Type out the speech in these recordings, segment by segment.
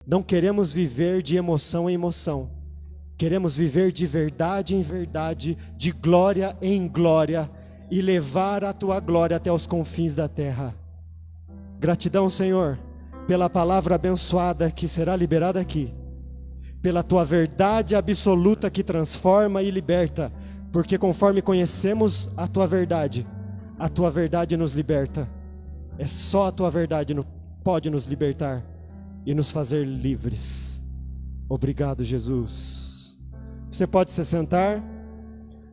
Não queremos viver de emoção em emoção. Queremos viver de verdade em verdade, de glória em glória, e levar a tua glória até os confins da terra. Gratidão, Senhor, pela palavra abençoada que será liberada aqui, pela tua verdade absoluta que transforma e liberta, porque conforme conhecemos a tua verdade nos liberta. É só a tua verdade pode nos libertar e nos fazer livres. Obrigado, Jesus. Você pode se sentar.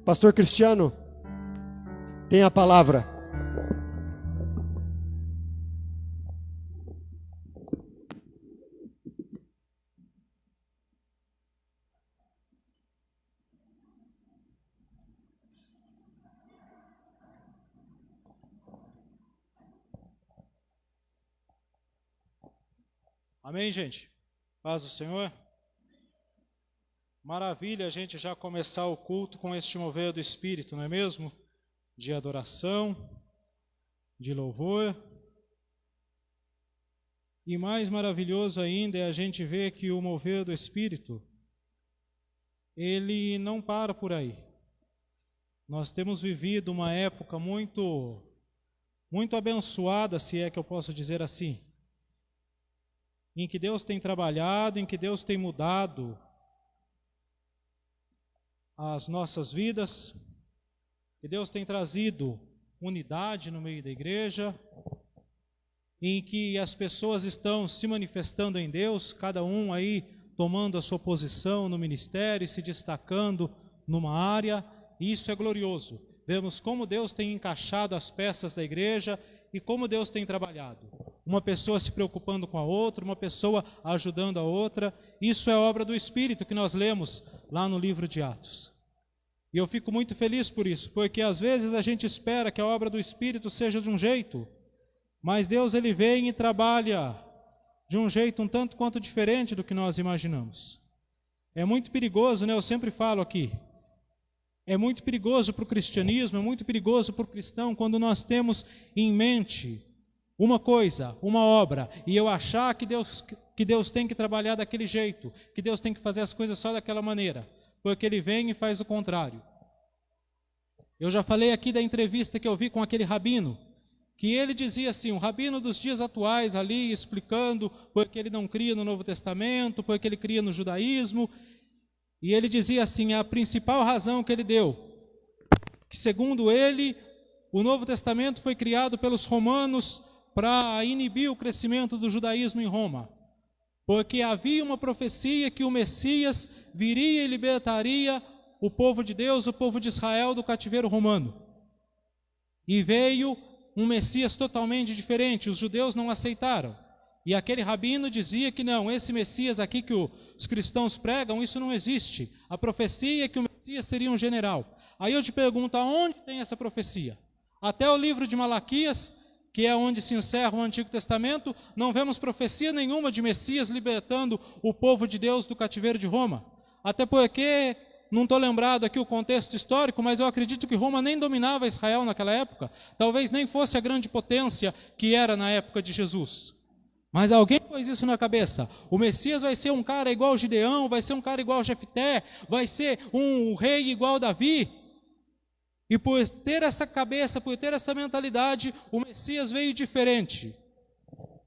Pastor Cristiano, tem a palavra. Amém, gente? Paz do Senhor. Maravilha a gente já começar o culto com este mover do Espírito, não é mesmo? De adoração, de louvor. E mais maravilhoso ainda é a gente ver que o mover do Espírito, ele não para por aí. Nós temos vivido uma época muito abençoada, se é que eu posso dizer assim, em que Deus tem trabalhado, em que Deus tem mudado as nossas vidas, que Deus tem trazido unidade no meio da igreja, em que as pessoas estão se manifestando em Deus, cada um aí tomando a sua posição no ministério e se destacando numa área. Isso é glorioso. Vemos como Deus tem encaixado as peças da igreja e como Deus tem trabalhado. Uma pessoa se preocupando com a outra, uma pessoa ajudando a outra. Isso é obra do Espírito que nós lemos lá no livro de Atos. E eu fico muito feliz por isso, porque às vezes a gente espera que a obra do Espírito seja de um jeito, mas Deus ele vem e trabalha de um jeito um tanto quanto diferente do que nós imaginamos. É muito perigoso, né? Eu sempre falo aqui, é muito perigoso para o cristianismo, é muito perigoso para o cristão quando nós temos em mente uma coisa, uma obra, e eu achar que Deus tem que trabalhar daquele jeito, que Deus tem que fazer as coisas só daquela maneira, porque Ele vem e faz o contrário. Eu já falei aqui da entrevista que eu vi com aquele rabino, que ele dizia assim, um rabino dos dias atuais ali, explicando porque ele não cria no Novo Testamento, porque ele cria no judaísmo, e ele dizia assim, a principal razão que ele deu, que segundo ele, o Novo Testamento foi criado pelos romanos para inibir o crescimento do judaísmo em Roma, porque havia uma profecia que o Messias viria e libertaria o povo de Deus, o povo de Israel do cativeiro romano. E veio um Messias totalmente diferente, os judeus não aceitaram. E aquele rabino dizia que não, esse Messias aqui que os cristãos pregam, isso não existe. A profecia é que o Messias seria um general. Aí eu te pergunto, aonde tem essa profecia? Até o livro de Malaquias, que é onde se encerra o Antigo Testamento, não vemos profecia nenhuma de Messias libertando o povo de Deus do cativeiro de Roma. Até porque, não estou lembrado aqui o contexto histórico, mas eu acredito que Roma nem dominava Israel naquela época. Talvez nem fosse a grande potência que era na época de Jesus. Mas alguém pôs isso na cabeça. O Messias vai ser um cara igual Gideão, vai ser um cara igual Jefté, vai ser um rei igual Davi. E por ter essa cabeça, por ter essa mentalidade, o Messias veio diferente.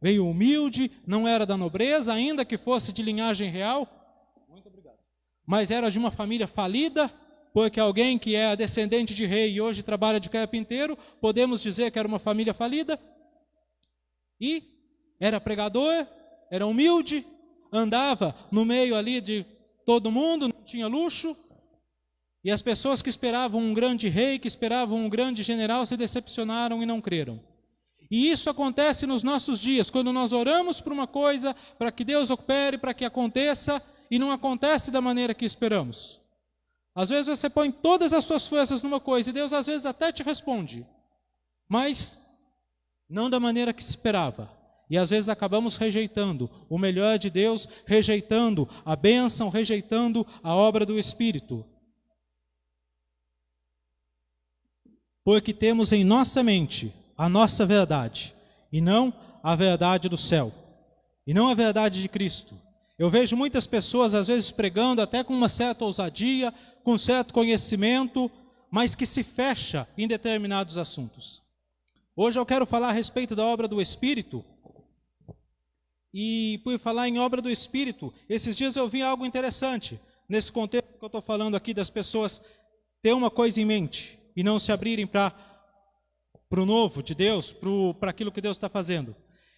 Veio humilde, não era da nobreza, ainda que fosse de linhagem real. Muito obrigado. Mas era de uma família falida, porque alguém que é descendente de rei e hoje trabalha de carpinteiro, podemos dizer que era uma família falida. E era pregador, era humilde, andava no meio ali de todo mundo, não tinha luxo. E as pessoas que esperavam um grande rei, que esperavam um grande general, se decepcionaram e não creram. E isso acontece nos nossos dias, quando nós oramos por uma coisa, para que Deus opere, para que aconteça, e não acontece da maneira que esperamos. Às vezes você põe todas as suas forças numa coisa, e Deus às vezes até te responde, mas não da maneira que se esperava. E às vezes acabamos rejeitando o melhor de Deus, rejeitando a bênção, rejeitando a obra do Espírito. Porque temos em nossa mente a nossa verdade, e não a verdade do céu, e não a verdade de Cristo. Eu vejo muitas pessoas, às vezes, pregando até com uma certa ousadia, com certo conhecimento, mas que se fecha em determinados assuntos. Hoje eu quero falar a respeito da obra do Espírito. E por falar em obra do Espírito, esses dias eu vi algo interessante. Nesse contexto que eu estou falando aqui das pessoas ter uma coisa em mente e não se abrirem para o novo de Deus, para aquilo que Deus está fazendo.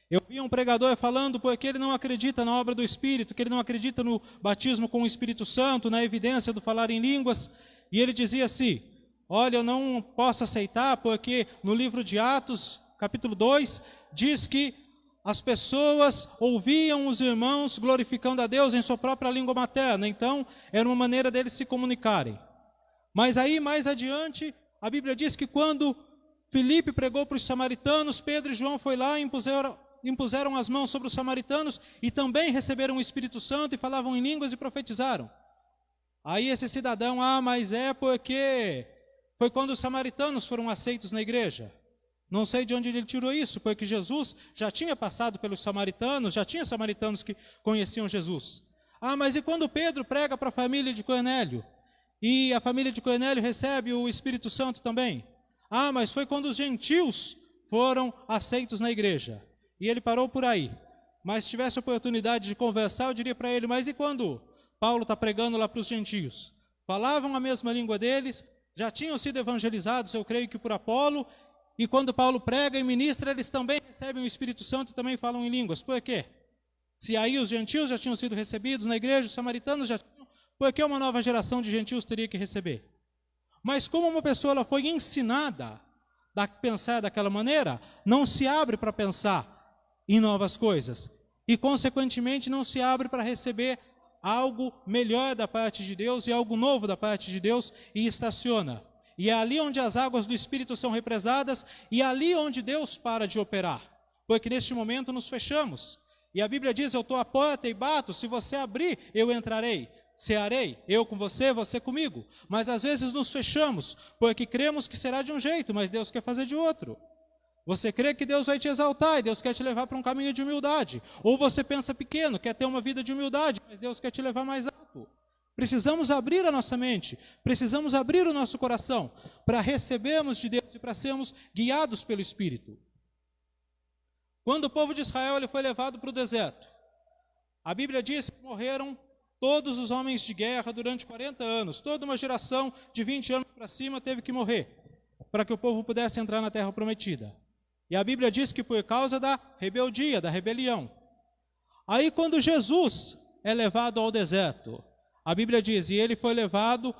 Eu vi um pregador falando porque ele não acredita na obra do Espírito, que ele não acredita no batismo com o Espírito Santo, na evidência do falar em línguas. E ele dizia assim, olha, eu não posso aceitar porque no livro de Atos, capítulo 2, diz que as pessoas ouviam os irmãos glorificando a Deus em sua própria língua materna. Então, era uma maneira deles se comunicarem. Mas aí, mais adiante, a Bíblia diz que quando Filipe pregou para os samaritanos, Pedro e João foi lá e impuseram as mãos sobre os samaritanos e também receberam o Espírito Santo e falavam em línguas e profetizaram. Aí esse cidadão, mas é porque foi quando os samaritanos foram aceitos na igreja. Não sei de onde ele tirou isso, porque Jesus já tinha passado pelos samaritanos, já tinha samaritanos que conheciam Jesus. Mas e quando Pedro prega para a família de Cornélio? E a família de Cornélio recebe o Espírito Santo também? Mas foi quando os gentios foram aceitos na igreja. E ele parou por aí. Mas se tivesse oportunidade de conversar, eu diria para ele, mas e quando Paulo está pregando lá para os gentios? Falavam a mesma língua deles, já tinham sido evangelizados, eu creio que por Apolo, e quando Paulo prega e ministra, eles também recebem o Espírito Santo e também falam em línguas. Por quê? Se aí os gentios já tinham sido recebidos na igreja, os samaritanos já tinham, por que uma nova geração de gentios teria que receber? Mas como uma pessoa ela foi ensinada a pensar daquela maneira, não se abre para pensar em novas coisas. E, consequentemente, não se abre para receber algo melhor da parte de Deus e algo novo da parte de Deus e estaciona. E é ali onde as águas do Espírito são represadas e é ali onde Deus para de operar. Porque neste momento nos fechamos. E a Bíblia diz, eu estou à porta e bato, se você abrir, eu entrarei. Cearei, eu com você, você comigo. Mas às vezes nos fechamos, porque cremos que será de um jeito, mas Deus quer fazer de outro. Você crê que Deus vai te exaltar e Deus quer te levar para um caminho de humildade. Ou você pensa pequeno, quer ter uma vida de humildade, mas Deus quer te levar mais alto. Precisamos abrir a nossa mente, precisamos abrir o nosso coração para recebermos de Deus e para sermos guiados pelo Espírito. Quando o povo de Israel ele foi levado para o deserto, a Bíblia diz que morreram todos os homens de guerra durante 40 anos. Toda uma geração de 20 anos para cima teve que morrer para que o povo pudesse entrar na terra prometida. E a Bíblia diz que por causa da rebeldia, da rebelião. Aí quando Jesus é levado ao deserto, a Bíblia diz, e ele foi levado,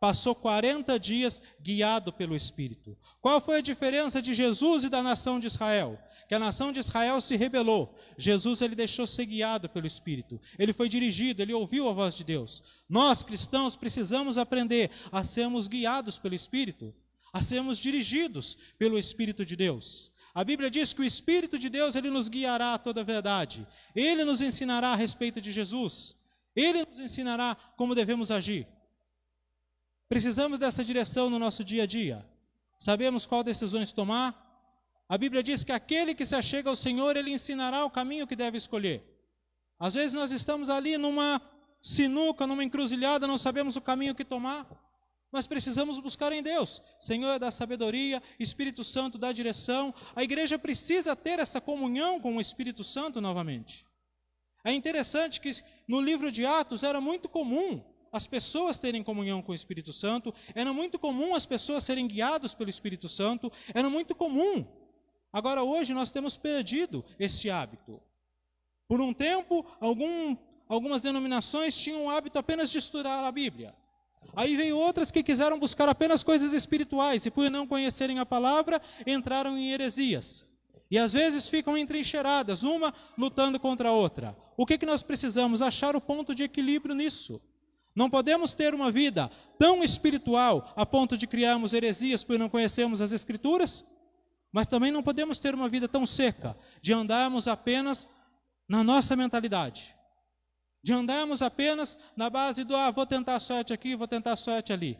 passou 40 dias guiado pelo Espírito. Qual foi a diferença de Jesus e da nação de Israel? Que a nação de Israel se rebelou. Jesus ele deixou ser guiado pelo Espírito. Ele foi dirigido, ele ouviu a voz de Deus. Nós, cristãos, precisamos aprender a sermos guiados pelo Espírito, a sermos dirigidos pelo Espírito de Deus. A Bíblia diz que o Espírito de Deus ele nos guiará a toda a verdade. Ele nos ensinará a respeito de Jesus. Ele nos ensinará como devemos agir. Precisamos dessa direção no nosso dia a dia. Sabemos qual decisões tomar. A Bíblia diz que aquele que se achega ao Senhor, ele ensinará o caminho que deve escolher. Às vezes nós estamos ali numa sinuca, numa encruzilhada, não sabemos o caminho que tomar, mas precisamos buscar em Deus. Senhor dá sabedoria, Espírito Santo dá direção. A igreja precisa ter essa comunhão com o Espírito Santo novamente. É interessante que no livro de Atos era muito comum as pessoas terem comunhão com o Espírito Santo, era muito comum as pessoas serem guiadas pelo Espírito Santo, era muito comum. Agora hoje nós temos perdido esse hábito. Por um tempo, algumas denominações tinham o hábito apenas de estudar a Bíblia. Aí veio outras que quiseram buscar apenas coisas espirituais e por não conhecerem a palavra, entraram em heresias. E às vezes ficam entrincheiradas, uma lutando contra a outra. O que nós precisamos? Achar o ponto de equilíbrio nisso. Não podemos ter uma vida tão espiritual a ponto de criarmos heresias por não conhecermos as Escrituras, mas também não podemos ter uma vida tão seca, de andarmos apenas na nossa mentalidade. De andarmos apenas na base do, vou tentar sorte aqui, vou tentar sorte ali.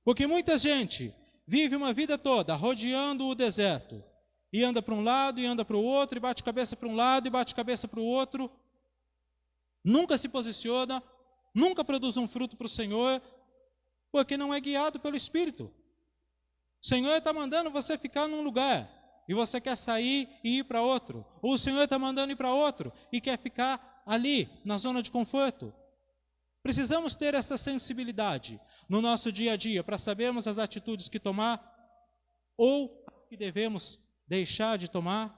Porque muita gente vive uma vida toda rodeando o deserto. E anda para um lado, e anda para o outro, e bate cabeça para um lado, e bate cabeça para o outro. nunca se posiciona, nunca produz um fruto para o Senhor, porque não é guiado pelo Espírito. O Senhor está mandando você ficar num lugar e você quer sair e ir para outro. Ou o Senhor está mandando ir para outro e quer ficar ali, na zona de conforto. Precisamos ter essa sensibilidade no nosso dia a dia para sabermos as atitudes que tomar ou que devemos deixar de tomar,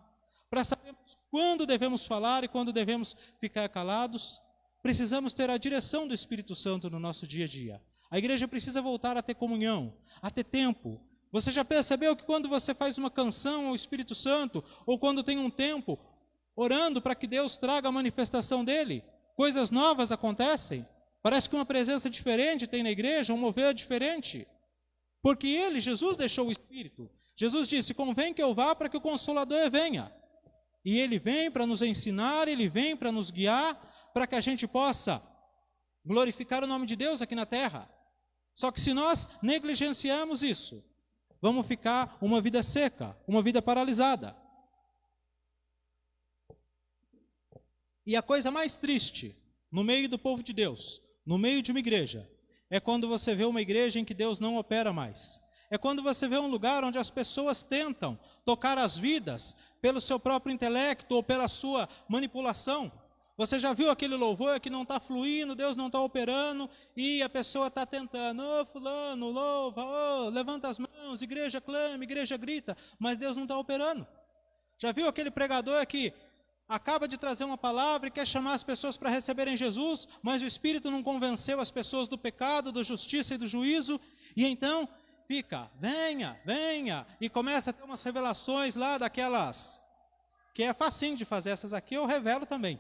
para sabermos quando devemos falar e quando devemos ficar calados. Precisamos ter a direção do Espírito Santo no nosso dia a dia. A igreja precisa voltar a ter comunhão, a ter tempo. Você já percebeu que quando você faz uma canção ao Espírito Santo, ou quando tem um tempo orando para que Deus traga a manifestação dele, coisas novas acontecem? Parece que uma presença diferente tem na igreja, um mover diferente. Porque ele, Jesus, deixou o Espírito. Jesus disse: convém que eu vá para que o Consolador venha. E ele vem para nos ensinar, ele vem para nos guiar, para que a gente possa glorificar o nome de Deus aqui na terra. Só que se nós negligenciarmos isso, vamos ficar uma vida seca, uma vida paralisada. E a coisa mais triste, no meio do povo de Deus, no meio de uma igreja, é quando você vê uma igreja em que Deus não opera mais. É quando você vê um lugar onde as pessoas tentam tocar as vidas pelo seu próprio intelecto ou pela sua manipulação. Você já viu aquele louvor que não está fluindo, Deus não está operando, e a pessoa está tentando: ô fulano, louva, ô, levanta as mãos, igreja clama, igreja grita, mas Deus não está operando. Já viu aquele pregador que acaba de trazer uma palavra e quer chamar as pessoas para receberem Jesus, mas o Espírito não convenceu as pessoas do pecado, da justiça e do juízo, e então fica: venha, venha, e começa a ter umas revelações lá daquelas, que é facinho de fazer, essas aqui eu revelo também.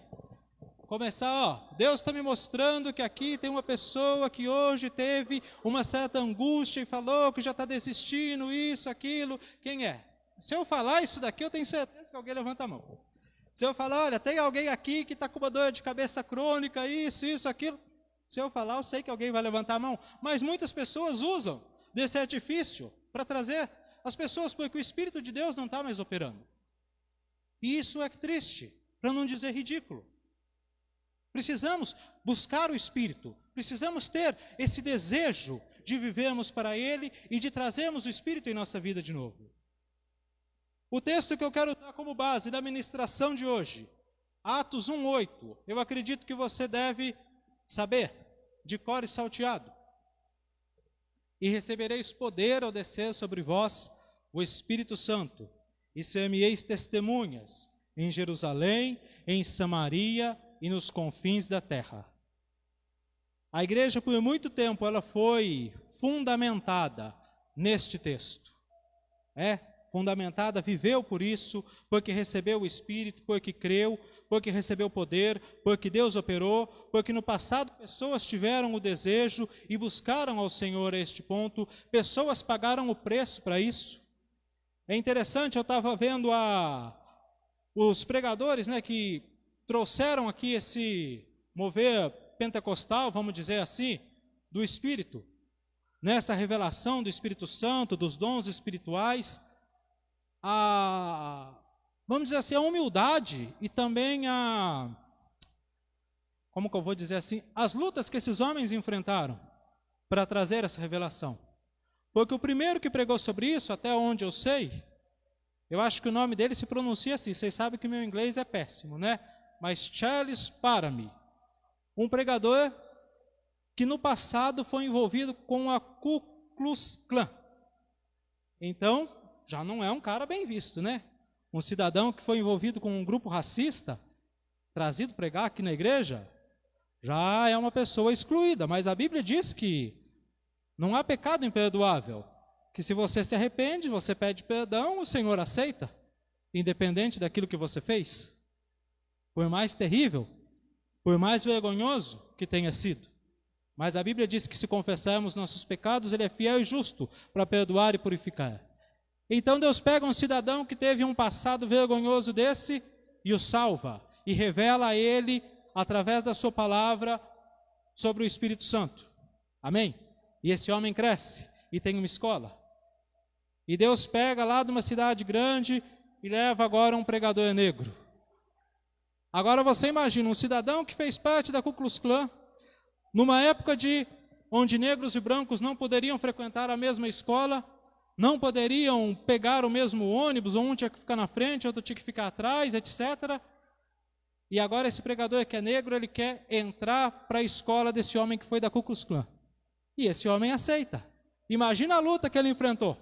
Começar, ó, Deus está me mostrando que aqui tem uma pessoa que hoje teve uma certa angústia e falou que já está desistindo, isso, aquilo. Quem é? Se eu falar isso daqui, eu tenho certeza que alguém levanta a mão. Se eu falar: olha, tem alguém aqui que está com uma dor de cabeça crônica, isso, aquilo. Se eu falar, eu sei que alguém vai levantar a mão. Mas muitas pessoas usam desse artifício para trazer as pessoas, porque o Espírito de Deus não está mais operando. E isso é triste, para não dizer ridículo. Precisamos buscar o Espírito, precisamos ter esse desejo de vivermos para Ele e de trazermos o Espírito em nossa vida de novo. O texto que eu quero usar como base da ministração de hoje, Atos 1:8, eu acredito que você deve saber, de cor e salteado. E recebereis poder ao descer sobre vós o Espírito Santo, e ser-me-eis testemunhas em Jerusalém, em Samaria e nos confins da terra. A igreja, por muito tempo, ela foi fundamentada neste texto. Fundamentada, viveu por isso, porque recebeu o Espírito, porque creu, porque recebeu poder, porque Deus operou, porque no passado pessoas tiveram o desejo e buscaram ao Senhor a este ponto, pessoas pagaram o preço para isso. É interessante, eu estava vendo os pregadores, que trouxeram aqui esse mover pentecostal, vamos dizer assim, do Espírito, nessa revelação do Espírito Santo, dos dons espirituais, vamos dizer assim, a humildade e também como que eu vou dizer assim, as lutas que esses homens enfrentaram para trazer essa revelação. Porque o primeiro que pregou sobre isso, até onde eu sei, eu acho que o nome dele se pronuncia assim, vocês sabem que meu inglês é péssimo, mas Charles Parham, um pregador que no passado foi envolvido com a Ku Klux Klan. Então, já não é um cara bem visto, Um cidadão que foi envolvido com um grupo racista, trazido pregar aqui na igreja, já é uma pessoa excluída. Mas a Bíblia diz que não há pecado imperdoável, que se você se arrepende, você pede perdão, o Senhor aceita, independente daquilo que você fez. Por mais terrível, por mais vergonhoso que tenha sido. Mas a Bíblia diz que se confessarmos nossos pecados, Ele é fiel e justo para perdoar e purificar. Então Deus pega um cidadão que teve um passado vergonhoso desse e o salva. E revela a ele, através da sua palavra, sobre o Espírito Santo. Amém? E esse homem cresce e tem uma escola. E Deus pega lá de uma cidade grande e leva agora um pregador negro. Agora você imagina um cidadão que fez parte da Ku Klux Klan, numa época onde negros e brancos não poderiam frequentar a mesma escola, não poderiam pegar o mesmo ônibus, um tinha que ficar na frente, outro tinha que ficar atrás, etc. E agora esse pregador que é negro, ele quer entrar para a escola desse homem que foi da Ku Klux Klan. E esse homem aceita. Imagina a luta que ele enfrentou.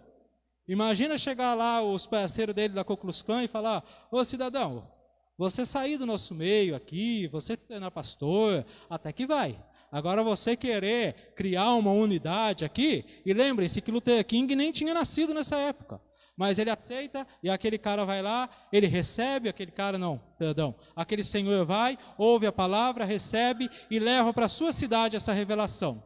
Imagina chegar lá os parceiros dele da Ku Klux Klan e falar: ô cidadão, você sair do nosso meio aqui, você se tornar pastor, até que vai. Agora você querer criar uma unidade aqui, e lembrem-se que Luther King nem tinha nascido nessa época. Mas ele aceita, e aquele cara vai lá, ele recebe, aquele senhor vai, ouve a palavra, recebe e leva para a sua cidade essa revelação.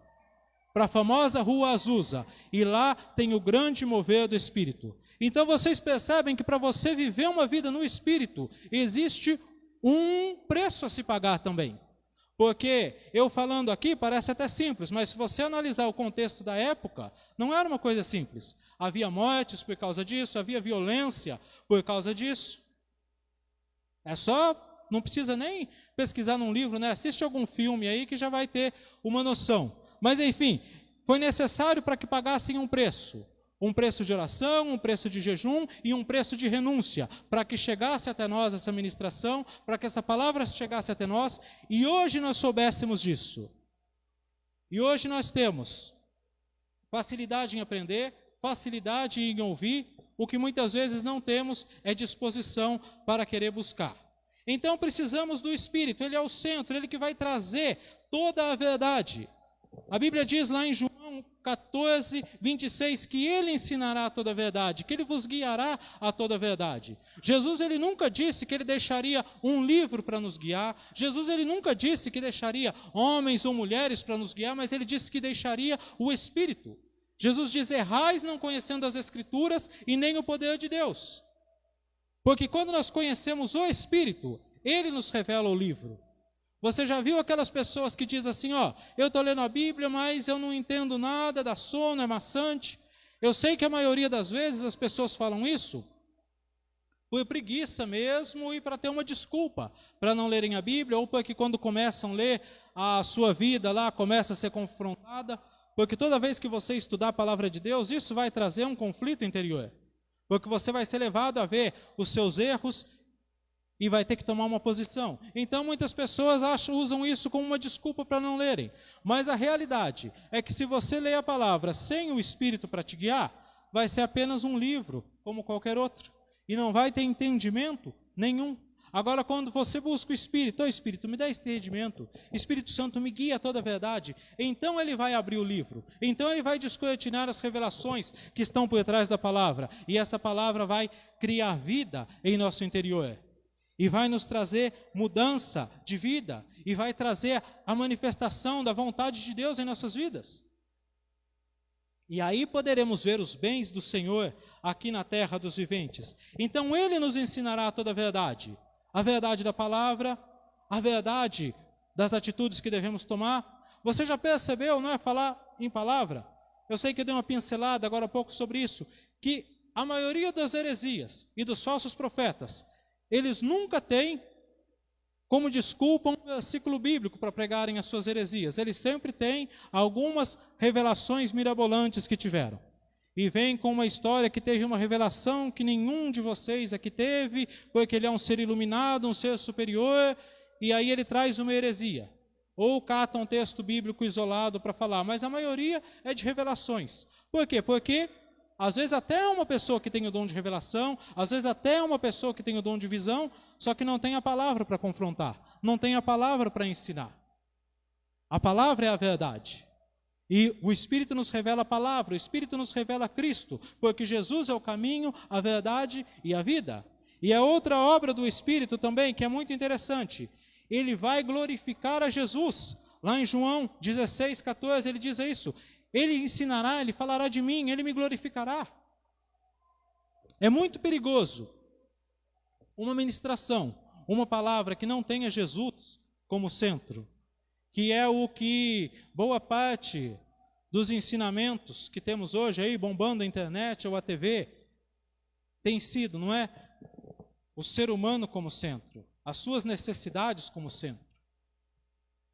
Para a famosa Rua Azusa, e lá tem o grande mover do Espírito. Então vocês percebem que para você viver uma vida no Espírito, existe um preço a se pagar também. Porque eu falando aqui parece até simples, mas se você analisar o contexto da época, não era uma coisa simples. Havia mortes por causa disso, havia violência por causa disso. É só, não precisa nem pesquisar num livro, né? Assiste algum filme aí que já vai ter uma noção. Mas enfim, foi necessário para que pagassem um preço de oração, um preço de jejum e um preço de renúncia, para que chegasse até nós essa ministração, para que essa palavra chegasse até nós, e hoje nós soubéssemos disso. E hoje nós temos facilidade em aprender, facilidade em ouvir, o que muitas vezes não temos é disposição para querer buscar. Então precisamos do Espírito, ele é o centro, ele que vai trazer toda a verdade. A Bíblia diz lá em João 14, 26, que ele ensinará toda a verdade, que ele vos guiará a toda a verdade. Jesus, ele nunca disse que ele deixaria um livro para nos guiar. Jesus, ele nunca disse que deixaria homens ou mulheres para nos guiar, mas ele disse que deixaria o Espírito. Jesus diz: errais não conhecendo as Escrituras e nem o poder de Deus. Porque quando nós conhecemos o Espírito, ele nos revela o livro. Você já viu aquelas pessoas que dizem assim: ó, eu estou lendo a Bíblia, mas eu não entendo nada, dá sono, é maçante. Eu sei que a maioria das vezes as pessoas falam isso por preguiça mesmo e para ter uma desculpa para não lerem a Bíblia, ou porque quando começam a ler, a sua vida lá começa a ser confrontada, porque toda vez que você estudar a palavra de Deus, isso vai trazer um conflito interior, porque você vai ser levado a ver os seus erros e vai ter que tomar uma posição. Então muitas pessoas usam isso como uma desculpa para não lerem. Mas a realidade é que se você ler a palavra sem o Espírito para te guiar, vai ser apenas um livro, como qualquer outro. E não vai ter entendimento nenhum. Agora, quando você busca o Espírito, Espírito, me dá entendimento, Espírito Santo me guia a toda a verdade, então ele vai abrir o livro, então ele vai descortinar as revelações que estão por trás da palavra, e essa palavra vai criar vida em nosso interior. E vai nos trazer mudança de vida, e vai trazer a manifestação da vontade de Deus em nossas vidas. E aí poderemos ver os bens do Senhor aqui na terra dos viventes. Então ele nos ensinará toda a verdade da palavra, a verdade das atitudes que devemos tomar. Você já percebeu, não é, falar em palavra? Eu sei que eu dei uma pincelada agora há pouco sobre isso, que a maioria das heresias e dos falsos profetas, eles nunca têm como desculpa um versículo bíblico para pregarem as suas heresias. Eles sempre têm algumas revelações mirabolantes que tiveram. E vem com uma história que teve uma revelação que nenhum de vocês aqui teve, porque ele é um ser iluminado, um ser superior, e aí ele traz uma heresia. Ou cata um texto bíblico isolado para falar, mas a maioria é de revelações. Por quê? Porque às vezes até uma pessoa que tem o dom de revelação, às vezes até uma pessoa que tem o dom de visão, só que não tem a palavra para confrontar, não tem a palavra para ensinar. A palavra é a verdade. E o Espírito nos revela a palavra, o Espírito nos revela Cristo, porque Jesus é o caminho, a verdade e a vida. E a outra obra do Espírito também, que é muito interessante, ele vai glorificar a Jesus. Lá em João 16, 14, ele diz isso: ele ensinará, ele falará de mim, ele me glorificará. É muito perigoso uma ministração, uma palavra que não tenha Jesus como centro, que é o que boa parte dos ensinamentos que temos hoje aí, bombando a internet ou a TV, tem sido, não é? O ser humano como centro. as suas necessidades como centro.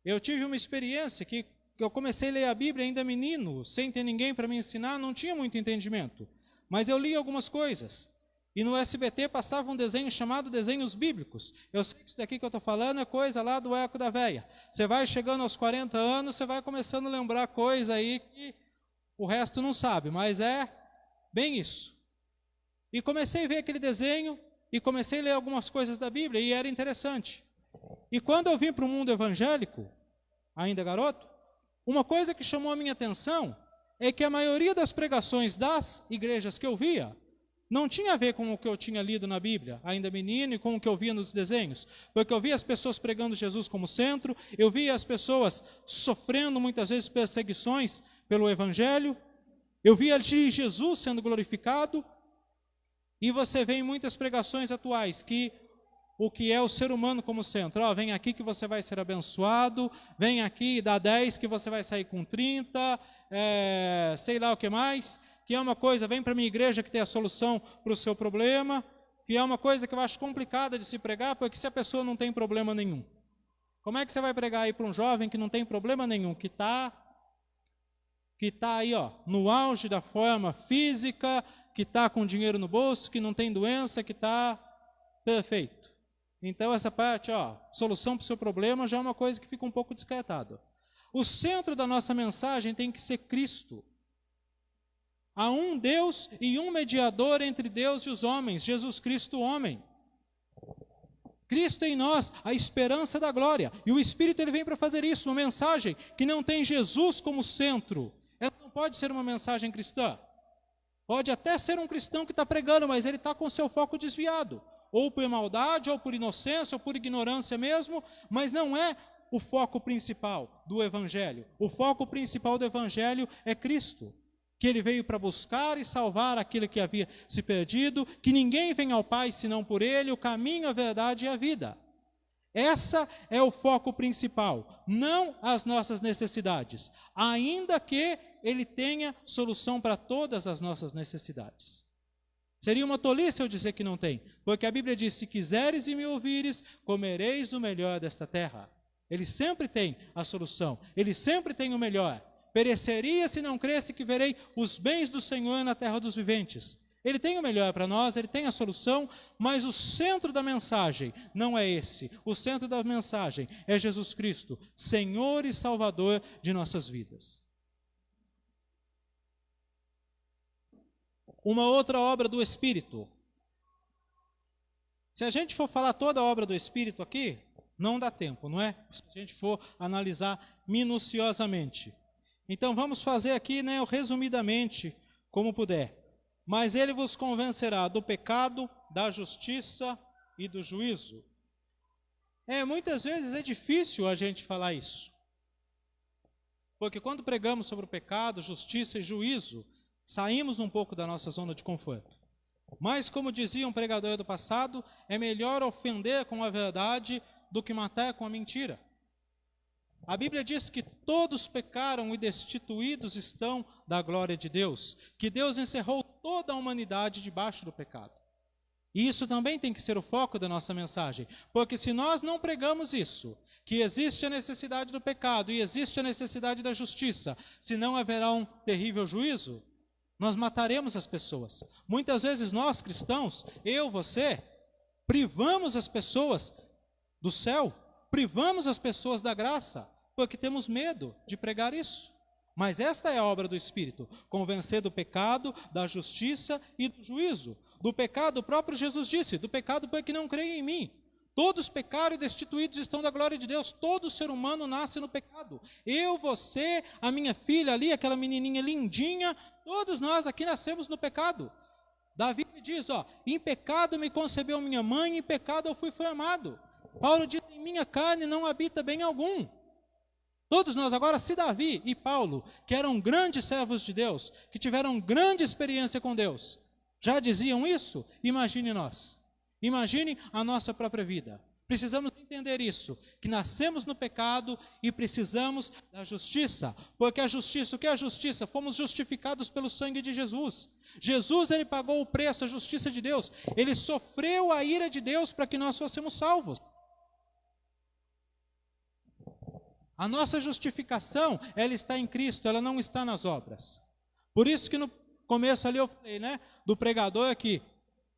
Eu tive uma experiência que eu comecei a ler a Bíblia ainda menino, sem ter ninguém para me ensinar, não tinha muito entendimento. Mas eu li algumas coisas. E no SBT passava um desenho chamado Desenhos Bíblicos. Eu sei que isso daqui que eu estou falando é coisa lá do Eco da Véia. Você vai chegando aos 40 anos, você vai começando a lembrar coisa aí que o resto não sabe, mas é bem isso. E comecei a ver aquele desenho e comecei a ler algumas coisas da Bíblia e era interessante. E quando eu vim para o mundo evangélico, ainda garoto, uma coisa que chamou a minha atenção é que a maioria das pregações das igrejas que eu via não tinha a ver com o que eu tinha lido na Bíblia, ainda menino, e com o que eu via nos desenhos. Porque eu via as pessoas pregando Jesus como centro, eu via as pessoas sofrendo muitas vezes perseguições pelo Evangelho, eu via Jesus sendo glorificado, e você vê em muitas pregações atuais que o que é o ser humano como centro. Ó, vem aqui que você vai ser abençoado, vem aqui e dá 10 que você vai sair com 30, sei lá o que mais, que é uma coisa, vem para a minha igreja que tem a solução para o seu problema, que é uma coisa que eu acho complicada de se pregar, porque se a pessoa não tem problema nenhum, como é que você vai pregar aí para um jovem que não tem problema nenhum, que está aí, ó, no auge da forma física, que está com dinheiro no bolso, que não tem doença, que está perfeito. Então essa parte, ó, solução para o seu problema já é uma coisa que fica um pouco descartada. O centro da nossa mensagem tem que ser Cristo. Há um Deus e um mediador entre Deus e os homens, Jesus Cristo, homem. Cristo em nós, a esperança da glória. E o Espírito ele vem para fazer isso, uma mensagem que não tem Jesus como centro. Ela não pode ser uma mensagem cristã. Pode até ser um cristão que está pregando, mas ele está com o seu foco desviado. Ou por maldade, ou por inocência, ou por ignorância mesmo, mas não é o foco principal do Evangelho. O foco principal do Evangelho é Cristo, que ele veio para buscar e salvar aquilo que havia se perdido, que ninguém vem ao Pai senão por ele, o caminho, a verdade e a vida. Essa é o foco principal, não as nossas necessidades, ainda que ele tenha solução para todas as nossas necessidades. Seria uma tolice eu dizer que não tem, porque a Bíblia diz, se quiseres e me ouvires, comereis o melhor desta terra. Ele sempre tem a solução, ele sempre tem o melhor. Pereceria se não cresce que verei os bens do Senhor na terra dos viventes. Ele tem o melhor para nós, ele tem a solução, mas o centro da mensagem não é esse. O centro da mensagem é Jesus Cristo, Senhor e Salvador de nossas vidas. Uma outra obra do Espírito. Se a gente for falar toda a obra do Espírito aqui, não dá tempo, não é? Se a gente for analisar minuciosamente. Então vamos fazer aqui, né, resumidamente, como puder. Mas ele vos convencerá do pecado, da justiça e do juízo. Muitas vezes é difícil a gente falar isso. Porque quando pregamos sobre o pecado, justiça e juízo, saímos um pouco da nossa zona de conforto. Mas, como dizia um pregador do passado, é melhor ofender com a verdade do que matar com a mentira. A Bíblia diz que todos pecaram e destituídos estão da glória de Deus, que Deus encerrou toda a humanidade debaixo do pecado. E isso também tem que ser o foco da nossa mensagem, porque se nós não pregamos isso, que existe a necessidade do pecado e existe a necessidade da justiça, senão haverá um terrível juízo, nós mataremos as pessoas. Muitas vezes nós, cristãos, eu, você, privamos as pessoas do céu, privamos as pessoas da graça, porque temos medo de pregar isso. Mas esta é a obra do Espírito, convencer do pecado, da justiça e do juízo. Do pecado, o próprio Jesus disse, do pecado porque não creem em mim. Todos pecaram e destituídos estão da glória de Deus. Todo ser humano nasce no pecado. Eu, você, a minha filha ali, aquela menininha lindinha, todos nós aqui nascemos no pecado. Davi diz, ó, em pecado me concebeu minha mãe, em pecado eu fui formado. Paulo diz, em minha carne não habita bem algum. Todos nós agora, se Davi e Paulo, que eram grandes servos de Deus, que tiveram grande experiência com Deus, já diziam isso, imagine nós. Imagine a nossa própria vida. Precisamos entender isso, que nascemos no pecado e precisamos da justiça. Porque a justiça, o que é a justiça? Fomos justificados pelo sangue de Jesus. Jesus, ele pagou o preço, a justiça de Deus. Ele sofreu a ira de Deus para que nós fôssemos salvos. A nossa justificação, ela está em Cristo, ela não está nas obras. Por isso que no começo ali eu falei, né, do pregador que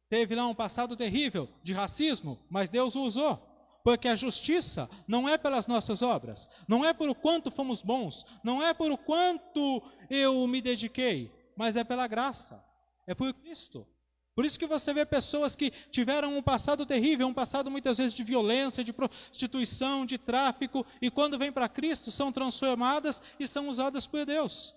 teve lá um passado terrível de racismo, mas Deus o usou. Porque a justiça não é pelas nossas obras, não é por o quanto fomos bons, não é por o quanto eu me dediquei, mas é pela graça, é por Cristo. Por isso que você vê pessoas que tiveram um passado terrível, um passado muitas vezes de violência, de prostituição, de tráfico, e quando vêm para Cristo são transformadas e são usadas por Deus.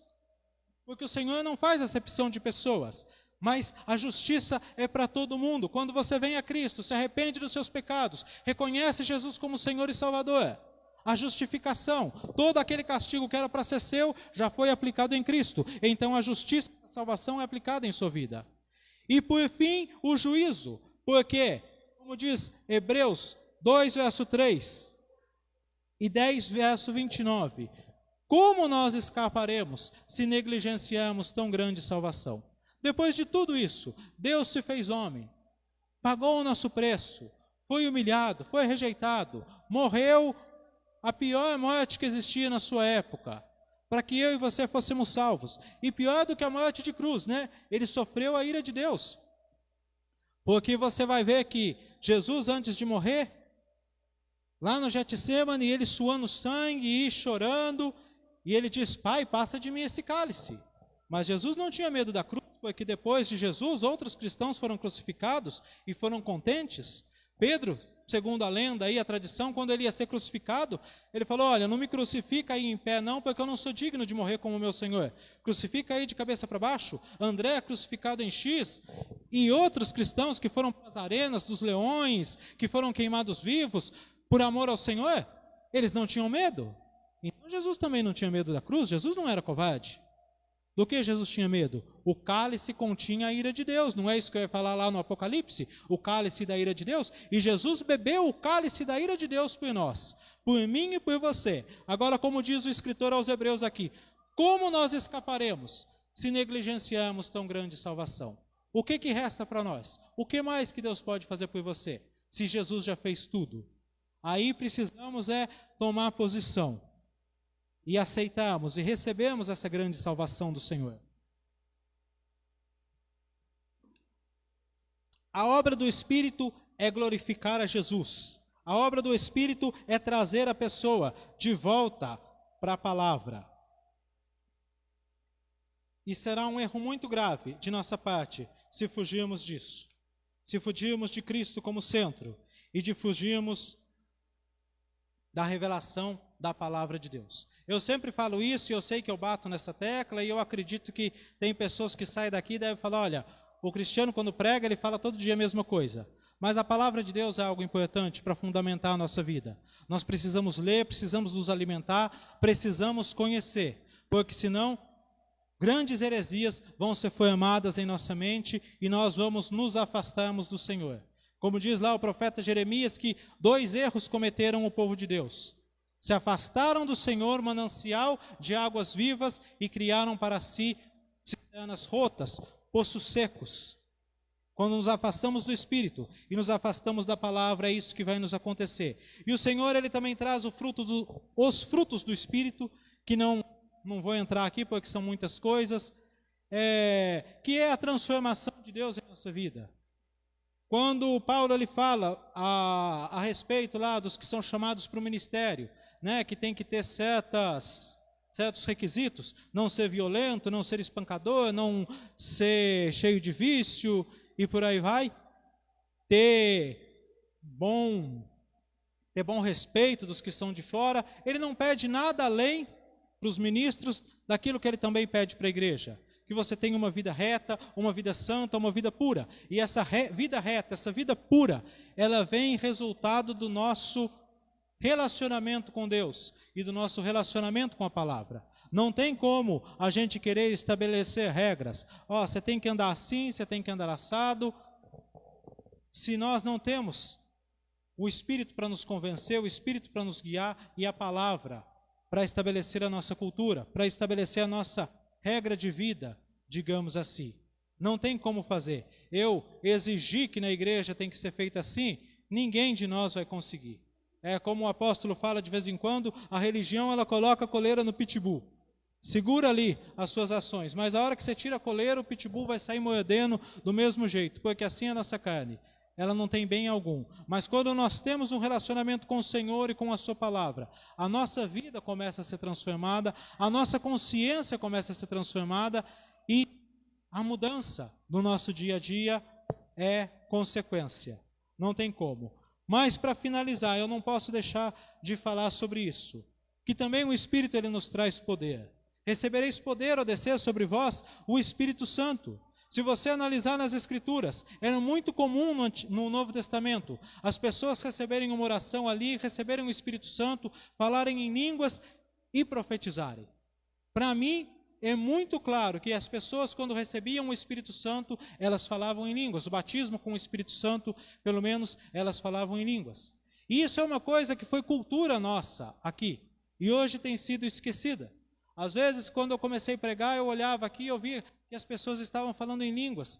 Porque o Senhor não faz acepção de pessoas, mas a justiça é para todo mundo. Quando você vem a Cristo, se arrepende dos seus pecados, reconhece Jesus como Senhor e Salvador, a justificação, todo aquele castigo que era para ser seu, já foi aplicado em Cristo. Então a justiça e a salvação é aplicada em sua vida. E por fim, o juízo, porque, como diz Hebreus 2, verso 3 e 10, verso 29, como nós escaparemos se negligenciarmos tão grande salvação? Depois de tudo isso, Deus se fez homem, pagou o nosso preço, foi humilhado, foi rejeitado, morreu a pior morte que existia na sua época, para que eu e você fôssemos salvos. E pior do que a morte de cruz, né? Ele sofreu a ira de Deus. Porque você vai ver que Jesus, antes de morrer, lá no Getsemane, ele suando sangue e chorando, e ele diz, Pai, passa de mim esse cálice. Mas Jesus não tinha medo da cruz, porque depois de Jesus, outros cristãos foram crucificados e foram contentes. Pedro, segundo a lenda e a tradição, quando ele ia ser crucificado, ele falou, olha, não me crucifica aí em pé não, porque eu não sou digno de morrer como meu Senhor. Crucifica aí de cabeça para baixo. André crucificado em X, e outros cristãos que foram para as arenas dos leões, que foram queimados vivos, por amor ao Senhor, eles não tinham medo. Então Jesus também não tinha medo da cruz, Jesus não era covarde. Do que Jesus tinha medo? O cálice continha a ira de Deus. Não é isso que eu ia falar lá no Apocalipse? O cálice da ira de Deus. E Jesus bebeu o cálice da ira de Deus por nós, por mim e por você. Agora, como diz o escritor aos Hebreus aqui, como nós escaparemos se negligenciarmos tão grande salvação? O que resta para nós? O que mais que Deus pode fazer por você, se Jesus já fez tudo? Aí precisamos tomar posição e aceitarmos e recebemos essa grande salvação do Senhor. A obra do Espírito é glorificar a Jesus. A obra do Espírito é trazer a pessoa de volta para a palavra. E será um erro muito grave de nossa parte se fugirmos disso. Se fugirmos de Cristo como centro e de fugirmos da revelação da palavra de Deus. Eu sempre falo isso e eu sei que eu bato nessa tecla e eu acredito que tem pessoas que saem daqui e devem falar, olha, o cristiano quando prega ele fala todo dia a mesma coisa. Mas a palavra de Deus é algo importante para fundamentar a nossa vida. Nós precisamos ler, precisamos nos alimentar, precisamos conhecer, porque senão grandes heresias vão ser formadas em nossa mente e nós vamos nos afastarmos do Senhor. Como diz lá o profeta Jeremias, que 2 erros cometeram o povo de Deus. Se afastaram do Senhor, manancial de águas vivas, e criaram para si cisternas rotas, poços secos. Quando nos afastamos do Espírito e nos afastamos da palavra, é isso que vai nos acontecer. E o Senhor, Ele também traz os frutos do Espírito, que não vou entrar aqui porque são muitas coisas, que é a transformação de Deus em nossa vida. Quando Paulo ele fala a respeito lá dos que são chamados para o ministério, né, que tem que ter certos requisitos, não ser violento, não ser espancador, não ser cheio de vício e por aí vai, ter bom respeito dos que estão de fora. Ele não pede nada além para os ministros daquilo que ele também pede para a igreja. Que você tenha uma vida reta, uma vida santa, uma vida pura. E essa vida reta, essa vida pura, ela vem resultado do nosso relacionamento com Deus e do nosso relacionamento com a palavra. Não tem como a gente querer estabelecer regras. Você tem que andar assim, você tem que andar assado. Se nós não temos o Espírito para nos convencer, o Espírito para nos guiar e a palavra para estabelecer a nossa cultura, para estabelecer a nossa regra de vida, digamos assim. Não tem como fazer. Eu exigir que na igreja tem que ser feito assim, ninguém de nós vai conseguir. É como o apóstolo fala de vez em quando, a religião ela coloca a coleira no pitbull. Segura ali as suas ações, mas a hora que você tira a coleira, o pitbull vai sair mordendo do mesmo jeito, porque assim é a nossa carne. Ela não tem bem algum. Mas quando nós temos um relacionamento com o Senhor e com a sua palavra, a nossa vida começa a ser transformada, a nossa consciência começa a ser transformada e a mudança no nosso dia a dia é consequência. Não tem como. Mas para finalizar, eu não posso deixar de falar sobre isso, que também o Espírito ele nos traz poder. Recebereis poder ao descer sobre vós o Espírito Santo. Se você analisar nas Escrituras, era muito comum no Novo Testamento as pessoas receberem uma oração ali, receberem o Espírito Santo, falarem em línguas e profetizarem. Para mim, é muito claro que as pessoas, quando recebiam o Espírito Santo, elas falavam em línguas. O batismo com o Espírito Santo, pelo menos, elas falavam em línguas. E isso é uma coisa que foi cultura nossa aqui, e hoje tem sido esquecida. Às vezes, quando eu comecei a pregar, eu olhava aqui e eu via que as pessoas estavam falando em línguas,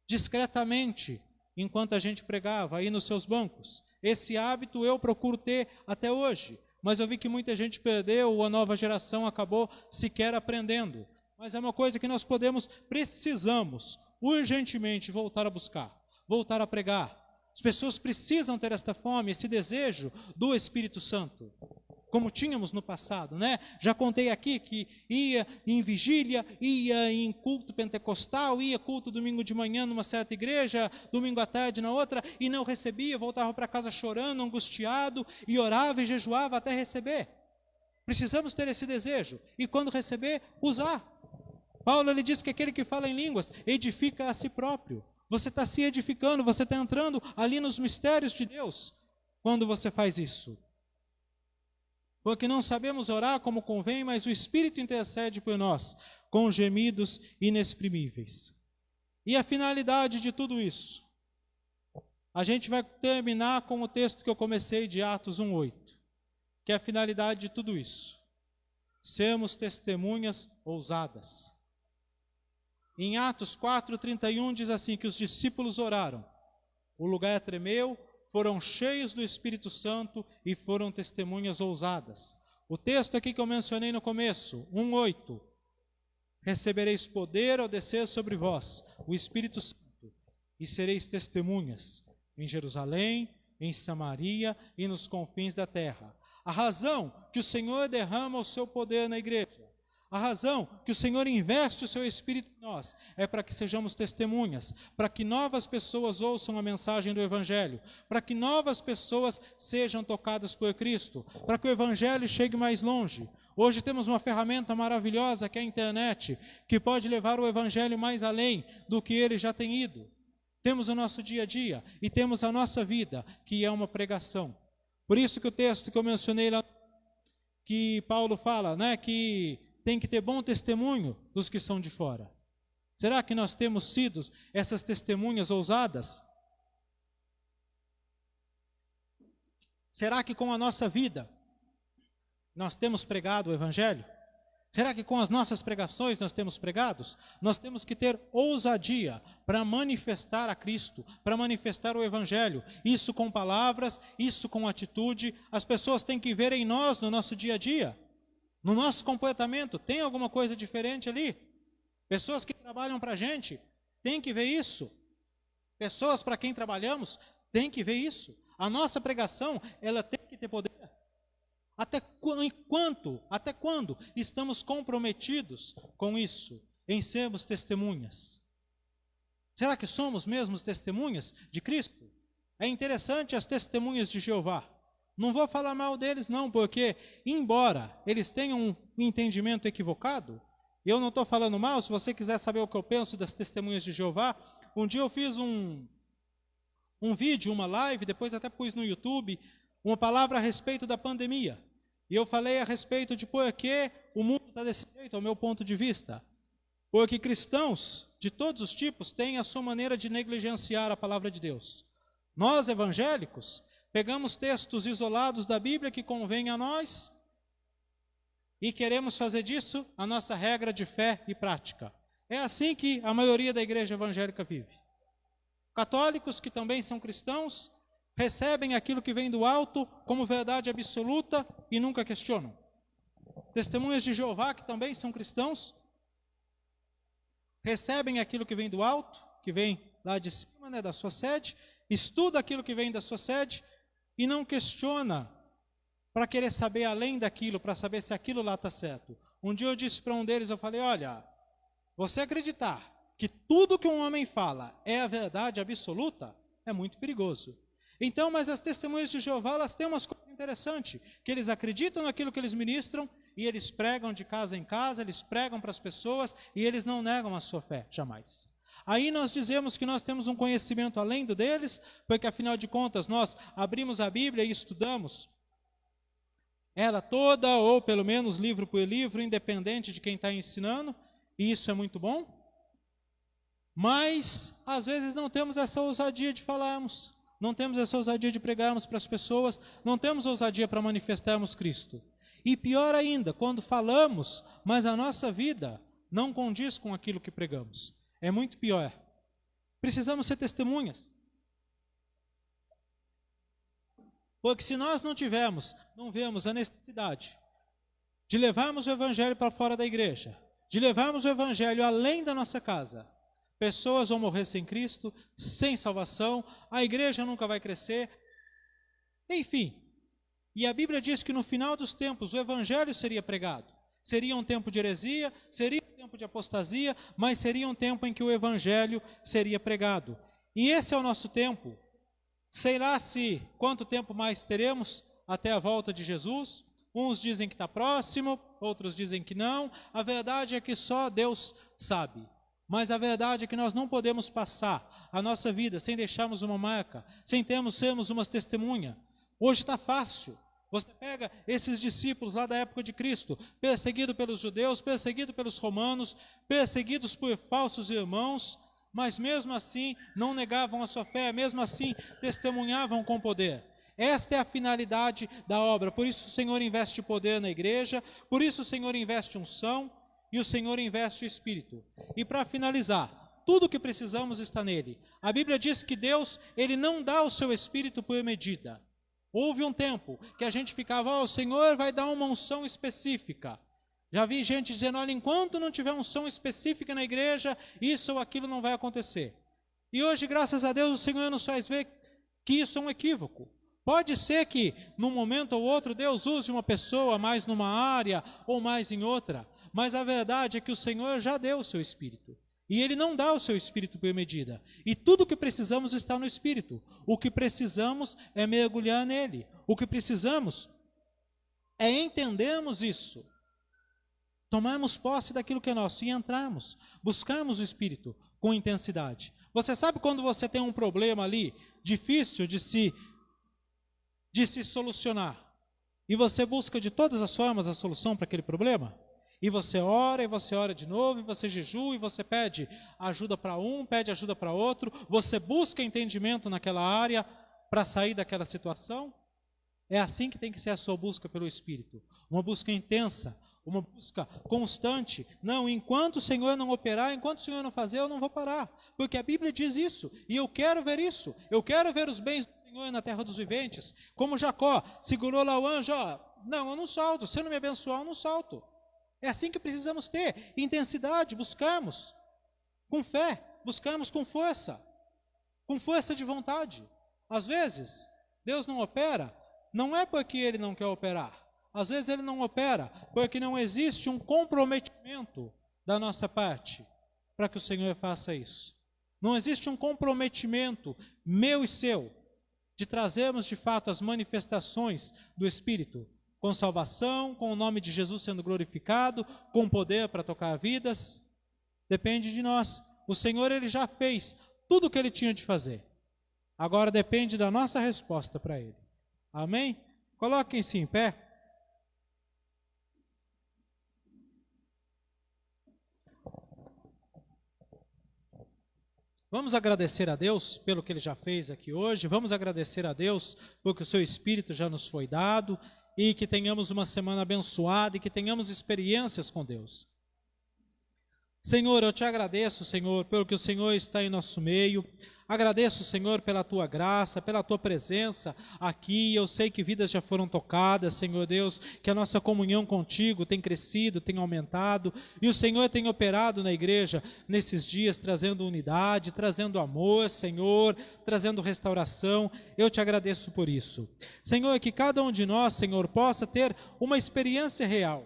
discretamente, enquanto a gente pregava aí nos seus bancos. Esse hábito eu procuro ter até hoje, mas eu vi que muita gente perdeu, ou a nova geração acabou sequer aprendendo. Mas é uma coisa que nós precisamos urgentemente voltar a buscar, voltar a pregar. As pessoas precisam ter esta fome, esse desejo do Espírito Santo, como tínhamos no passado, né? Já contei aqui que ia em vigília, ia em culto pentecostal, ia culto domingo de manhã numa certa igreja, domingo à tarde na outra, e não recebia, voltava para casa chorando, angustiado, e orava e jejuava até receber. Precisamos ter esse desejo, e quando receber, usar. Paulo ele diz que aquele que fala em línguas edifica a si próprio. Você está se edificando, você está entrando ali nos mistérios de Deus, quando você faz isso. Porque não sabemos orar como convém, mas o Espírito intercede por nós, com gemidos inexprimíveis. E a finalidade de tudo isso? A gente vai terminar com o texto que eu comecei de Atos 1:8, que é a finalidade de tudo isso. Sermos testemunhas ousadas. Em Atos 4:31 diz assim, que os discípulos oraram. O lugar tremeu, foram cheios do Espírito Santo e foram testemunhas ousadas. O texto aqui que eu mencionei no começo, 1:8. Recebereis poder ao descer sobre vós o Espírito Santo, e sereis testemunhas em Jerusalém, em Samaria e nos confins da terra. A razão que o Senhor derrama o seu poder na igreja, a razão que o Senhor investe o seu Espírito em nós, é para que sejamos testemunhas, para que novas pessoas ouçam a mensagem do Evangelho, para que novas pessoas sejam tocadas por Cristo, para que o Evangelho chegue mais longe. Hoje temos uma ferramenta maravilhosa que é a internet, que pode levar o Evangelho mais além do que ele já tem ido. Temos o nosso dia a dia e temos a nossa vida, que é uma pregação. Por isso que o texto que eu mencionei lá, que Paulo fala, né, que tem que ter bom testemunho dos que são de fora. Será que nós temos sido essas testemunhas ousadas? Será que com a nossa vida nós temos pregado o Evangelho? Será que com as nossas pregações nós temos pregados? Nós temos que ter ousadia para manifestar a Cristo, para manifestar o Evangelho. Isso com palavras, isso com atitude. As pessoas têm que ver em nós, no nosso dia a dia. No nosso comportamento, tem alguma coisa diferente ali? Pessoas que trabalham para a gente, tem que ver isso. Pessoas para quem trabalhamos, tem que ver isso. A nossa pregação, ela tem que ter poder. Até quando estamos comprometidos com isso, em sermos testemunhas? Será que somos mesmos testemunhas de Cristo? É interessante as testemunhas de Jeová. Não vou falar mal deles não, porque embora eles tenham um entendimento equivocado, eu não estou falando mal. Se você quiser saber o que eu penso das testemunhas de Jeová, um dia eu fiz um vídeo, uma live, depois até pus no YouTube, uma palavra a respeito da pandemia. E eu falei a respeito de por que o mundo está desse jeito, ao meu ponto de vista. Porque cristãos de todos os tipos têm a sua maneira de negligenciar a palavra de Deus. Nós, evangélicos, pegamos textos isolados da Bíblia que convêm a nós e queremos fazer disso a nossa regra de fé e prática. É assim que a maioria da igreja evangélica vive. Católicos que também são cristãos Recebem aquilo que vem do alto como verdade absoluta e nunca questionam. Testemunhas de Jeová, que também são cristãos, recebem aquilo que vem do alto, que vem lá de cima, da sua sede, estuda aquilo que vem da sua sede e não questiona para querer saber além daquilo, para saber se aquilo lá está certo. Um dia eu disse para um deles, eu falei, olha, você acreditar que tudo que um homem fala é a verdade absoluta, é muito perigoso. Então, mas as testemunhas de Jeová, elas têm umas coisas interessantes, que eles acreditam naquilo que eles ministram, e eles pregam de casa em casa, eles pregam para as pessoas, e eles não negam a sua fé, jamais. Aí nós dizemos que nós temos um conhecimento além do deles, porque afinal de contas nós abrimos a Bíblia e estudamos ela toda, ou pelo menos livro por livro, independente de quem está ensinando, e isso é muito bom. Mas, às vezes, não temos essa ousadia de falarmos, não temos essa ousadia de pregarmos para as pessoas, não temos ousadia para manifestarmos Cristo. E pior ainda, quando falamos, mas a nossa vida não condiz com aquilo que pregamos. É muito pior. Precisamos ser testemunhas. Porque se nós não vemos a necessidade de levarmos o Evangelho para fora da igreja, de levarmos o Evangelho além da nossa casa, pessoas vão morrer sem Cristo, sem salvação, a igreja nunca vai crescer, enfim. E a Bíblia diz que no final dos tempos o Evangelho seria pregado. Seria um tempo de heresia, seria um tempo de apostasia, mas seria um tempo em que o Evangelho seria pregado. E esse é o nosso tempo. Sei lá quanto tempo mais teremos até a volta de Jesus. Uns dizem que está próximo, outros dizem que não. A verdade é que só Deus sabe. Mas a verdade é que nós não podemos passar a nossa vida sem deixarmos uma marca, sem sermos uma testemunha. Hoje está fácil. Você pega esses discípulos lá da época de Cristo, perseguidos pelos judeus, perseguidos pelos romanos, perseguidos por falsos irmãos, mas mesmo assim não negavam a sua fé, mesmo assim testemunhavam com poder. Esta é a finalidade da obra, por isso o Senhor investe poder na igreja, por isso o Senhor investe unção e o Senhor investe o Espírito. E para finalizar, tudo o que precisamos está nele. A Bíblia diz que Deus, Ele não dá o seu Espírito por medida. Houve um tempo que a gente ficava, o Senhor vai dar uma unção específica. Já vi gente dizendo, olha, enquanto não tiver unção específica na igreja, isso ou aquilo não vai acontecer. E hoje, graças a Deus, o Senhor nos faz ver que isso é um equívoco. Pode ser que, num momento ou outro, Deus use uma pessoa mais numa área ou mais em outra, mas a verdade é que o Senhor já deu o seu Espírito. E Ele não dá o seu Espírito por medida. E tudo o que precisamos está no Espírito. O que precisamos é mergulhar nele. O que precisamos é entendermos isso. Tomarmos posse daquilo que é nosso e entrarmos. Buscarmos o Espírito com intensidade. Você sabe quando você tem um problema ali, difícil de se solucionar, e você busca de todas as formas a solução para aquele problema? E você ora de novo, e você jejua, e você pede ajuda para um, pede ajuda para outro, você busca entendimento naquela área para sair daquela situação. É assim que tem que ser a sua busca pelo Espírito. Uma busca intensa, uma busca constante. Não, enquanto o Senhor não operar, enquanto o Senhor não fazer, eu não vou parar. Porque a Bíblia diz isso, e eu quero ver isso. Eu quero ver os bens do Senhor na terra dos viventes. Como Jacó segurou lá o anjo, não, eu não solto, se eu não me abençoar, eu não solto. É assim que precisamos ter, intensidade, buscarmos com fé, buscarmos com força de vontade. Às vezes, Deus não opera, não é porque Ele não quer operar. Às vezes Ele não opera porque não existe um comprometimento da nossa parte para que o Senhor faça isso. Não existe um comprometimento meu e seu de trazermos de fato as manifestações do Espírito, com salvação, com o nome de Jesus sendo glorificado, com poder para tocar vidas. Depende de nós. O Senhor, Ele já fez tudo o que Ele tinha de fazer. Agora depende da nossa resposta para Ele. Amém? Coloquem-se em pé. Vamos agradecer a Deus pelo que Ele já fez aqui hoje. Vamos agradecer a Deus porque o Seu Espírito já nos foi dado. E que tenhamos uma semana abençoada e que tenhamos experiências com Deus. Senhor, eu te agradeço, Senhor, pelo que o Senhor está em nosso meio. Agradeço, Senhor, pela tua graça, pela tua presença aqui. Eu sei que vidas já foram tocadas, Senhor Deus, que a nossa comunhão contigo tem crescido, tem aumentado, e o Senhor tem operado na igreja nesses dias, trazendo unidade, trazendo amor, Senhor, trazendo restauração. Eu te agradeço por isso. Senhor, que cada um de nós, Senhor, possa ter uma experiência real.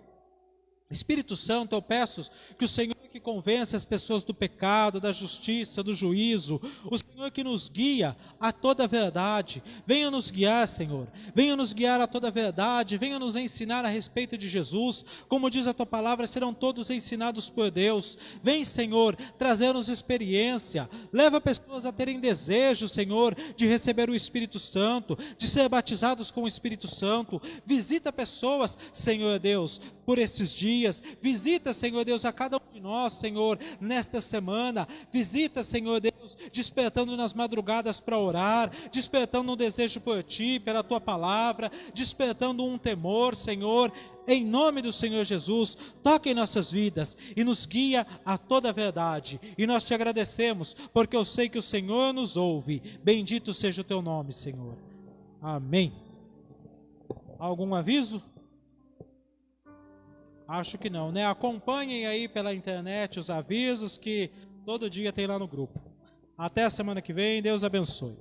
Espírito Santo, eu peço que o Senhor que convence as pessoas do pecado, da justiça, do juízo, o Senhor que nos guia a toda a verdade, venha nos guiar, Senhor, venha nos guiar a toda a verdade, venha nos ensinar a respeito de Jesus, como diz a tua palavra, serão todos ensinados por Deus. Vem, Senhor, trazer-nos experiência, leva pessoas a terem desejo, Senhor, de receber o Espírito Santo, de ser batizados com o Espírito Santo. Visita pessoas, Senhor Deus, por esses dias, visita, Senhor Deus, a cada um de nós, Senhor, nesta semana, visita, Senhor Deus, despertando nas madrugadas para orar, despertando um desejo por Ti, pela Tua palavra, despertando um temor, Senhor, em nome do Senhor Jesus. Toque em nossas vidas e nos guia a toda a verdade, e nós Te agradecemos, porque eu sei que o Senhor nos ouve. Bendito seja o Teu nome, Senhor. Amém. Algum aviso? Acho que não, né? Acompanhem aí pela internet os avisos que todo dia tem lá no grupo. Até a semana que vem, Deus abençoe.